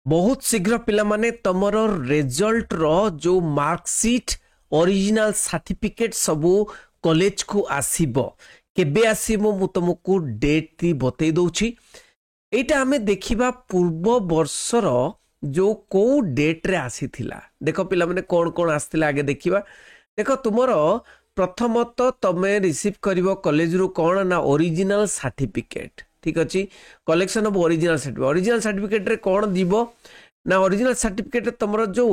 बहुत शीघ्र पिला माने तमर रिजल्ट रो जो मार्कशीट ओरिजिनल सर्टिफिकेट सबू कॉलेज को आसीबो केबे आसीबो मु तुमको डेट ती बतई दउची। एटा हमें देखिबा पूर्व वर्षर जो को डेट रे आसी थिला। देखो पिला माने कोन कोन आस्थिला आगे देखिबा। देखो तुमरो प्रथमत तमे रिसीव करिवो कॉलेज रु कोन ना ओरिजिनल सर्टिफिकेट। ठीक अछि कलेक्शन ऑफ ओरिजिनल सर्टिफिकेट रे कोन दिबो ना ओरिजिनल सर्टिफिकेट तुमरो जो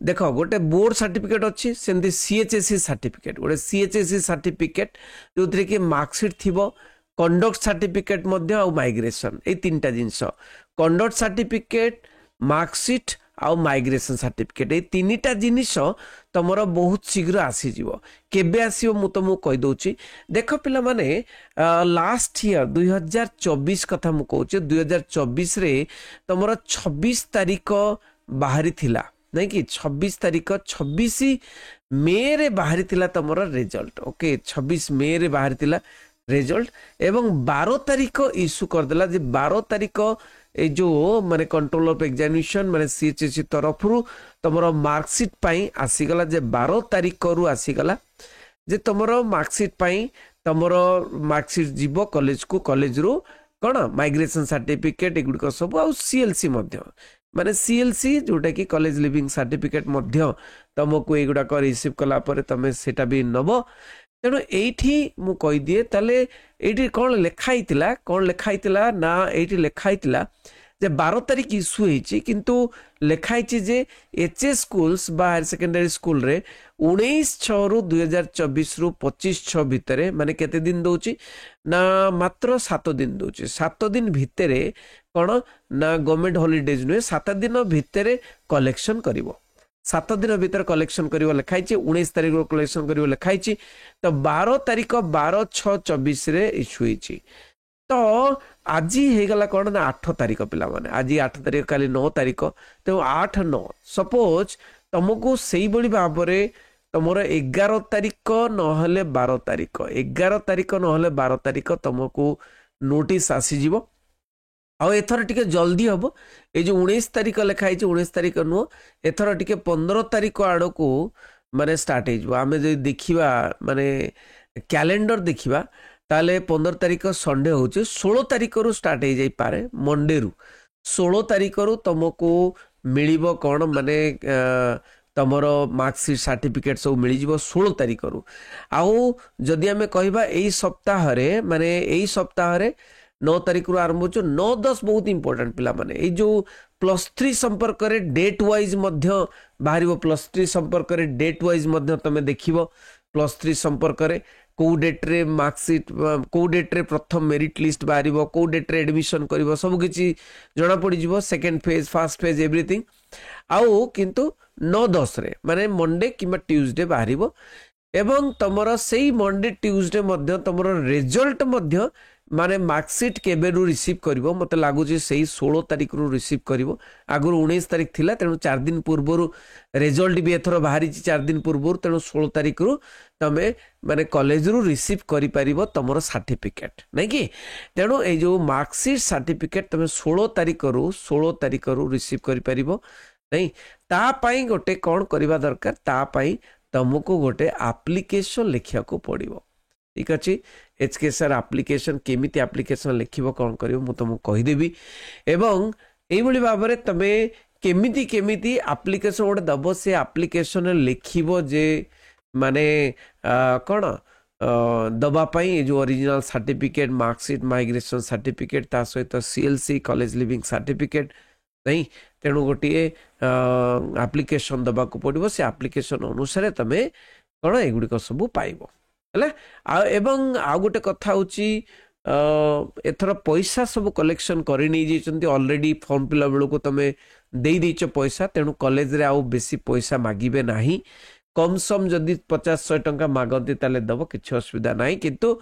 देखो गोटे बोर्ड सर्टिफिकेट अछि सेंदी सीएचएससी सर्टिफिकेट गोटे सीएचएससी सर्टिफिकेट जोथरे कि मार्कशीट थिबो कंडक्ट सर्टिफिकेट मध्य आ माइग्रेशन ए तीनटा जिंस कंडक्ट सर्टिफिकेट मार्कशीट आउ माइग्रेशन सर्टिफिकेट ए तीनटा जिनिस तमरो बहुत शीघ्र आसी जीवो। केबे आसीबो मु तुमको कहि दउची। देखो पिला माने लास्ट ईयर 2024 कथा मु कहूचे 2024 रे तमरो 26 तारिख बाहरी थिला नहीं कि 26 तारिख 26 मे रे बाहरी थिला तमरो रिजल्ट। ओके 26 मे रे बाहरी थिला रिजल्ट एवं 12 तारिख इश्यू कर देला जे 12 तारिख ए जो माने कंट्रोल ऑफ एग्जामिनेशन माने सीएचएससी तरफ रु तमरो मार्कशीट पाई आसीगला जे 12 तारिख रु आसीगला जे तमरो मार्कशीट पाई तमरो मार्कशीट जीवो कॉलेज को कॉलेज रु कोन माइग्रेशन सर्टिफिकेट एगुड को सब आ सीएलसी मध्य माने सीएलसी जोटा कि कॉलेज लिविंग सर्टिफिकेट मध्य तुमको एगुडा को रिसीव कला परे तमे सेटा भी नबो। तेणु एठी मु कहि दिए ताले एठी कोन लेखाइतिला ना एठी लेखाइतिला जे 12 तारिख इश्यू होईची किंतु लेखाइची जे एचएस स्कूल्स बा हायर सेकेंडरी स्कूल रे 19/6 रु 2024 रु 25/6 भितरे माने केते दिन दउची ना मात्र 7 दिन दउची। 7 दिन भितरे कोन ना गवर्नमेंट हॉलिडेज नुए 7 दिन भितरे कलेक्शन करिवो। 7 दिन भीतर कलेक्शन करिवो लिखाई 19 तारिख रो कलेक्शन करिवो लिखाई तो 12 तारिख 12/6/24 रे इश्यू होईची। तो आज हे गला कोन ना 8 तारिख पिला माने आज 8 तारिख काली 9 तारिख तो 8-9 सपोज तुमको सेही बड़ी भाबरे तमरो 11 तारिख नहले 12 तारिख 11 तारिख नहले 12 तारिख तुमको नोटिस आसी जीवो। आउ एथर टिके जल्दी हम ये जो 19 तारिख लिखाई 19 तारिख नुह एथर टिके 15 तारिख आड़ को माने स्टार्ट हो आम जो देखा माने कैलेंडर देखा ताले 15 तारिख संडे हो 16 तारिख रु स्टार्ट हो जाई पारे मंडे रु 16 तारिख रु तुमको मिलिबो कौन माने तमरो मार्कशीट सर्टिफिकेट सब मिल जिवो 16 तारिख रु। आउ जदि आमे कहबा एई सप्ताह रे माने एई सप्ताह रे 9 तारिख रु आरंभ हो 9-10 बहुत इंपोर्टेंट पिला माने ए जो +3 संपर्क रे डेट वाइज मध्य बाहरिबो +3 संपर्क रे डेट वाइज मध्य तमे देखिबो +3 संपर्क रे को डेट रे मार्कशीट को डेट रे प्रथम मेरिट लिस्ट बाहरिबो को डेट रे एडमिशन करिवो सब किछि जणा पड़ी जिवो second phase first phase everything. आउ किंतु 9-10 रे माने मंडे किबा ट्यूसडे बाहरिबो एवं तमरो सेही मंडे ट्यूसडे मध्य तमरो रिजल्ट मध्य माने मार्कशीट केबेरु रिसीव करिवो मते लागु जे सेही 16 तारिख रु रिसीव करिवो। आगुर 19 तारिख थिला तेनु 4 दिन पूर्वरु रिजल्ट भी एथरो बाहरी 4 दिन पूर्वरु तेनु 16 तारिख रु तमे माने कॉलेज रु रिसीव करि परिवो तमरो सर्टिफिकेट नै कि। तेनु ए जो मार्कशीट सर्टिफिकेट तमे 16 तारिख रु रिसीव करि परिवो नै। ता पई गोटे कोन करिवा दरकार ता पई तुमको गोटे एप्लिकेशन लिखिया को पड़िवो। ठीक अच्छे एचकेएसआर एप्लिकेशन केमिति एप्लिकेशन लिखिबो कोन करिवो मु तुमको कहि देबी एवं एई बळी भाबरे तमे केमिति एप्लिकेशन गोटे दबो से एप्लिकेशन लिखिबो जे माने कोन दबा पई जो original certificate marksheet migration certificate ता सहित सीएलसी कॉलेज लिविंग सर्टिफिकेट नहीं तेणु गोटे एप्लिकेशन दबा को पड़ो से एप्लिकेशन अनुसार तमे कौन एगुड़िक सब पाइब एवं आ गोटे कथा होची एथर पैसा सब कलेक्शन कर ऑलरेडी फॉर्म फिल बेलू तुम दे दीच पैसा तेणु कॉलेज रे आउ बेसी पैसा मागिबे नाही। कम सम जदि 50-100 टंका मागती ताले दब किसी असुविधा ना किंतु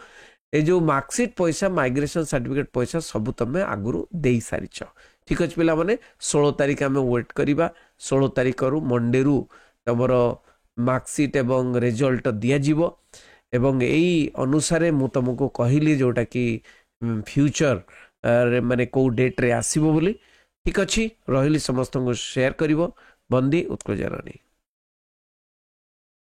ए जो मार्कशीट पैसा माइग्रेशन सर्टिफिकेट पैसा सब तुम आगुरी दे सारिछ। ठीक अच्छे पिला माने 16 तारिख आम वेट करवा 16 तारिख रु मंडे रु तुमर मार्कशीट एवं रिजल्ट दिज्व एवं यही अनुसार मु तुमको कहली जोटा कि फ्यूचर माने को डेट रे आसीबो बोली ठीक अच्छी रही समस्त शेयर कर बंदी उत्कल जननी।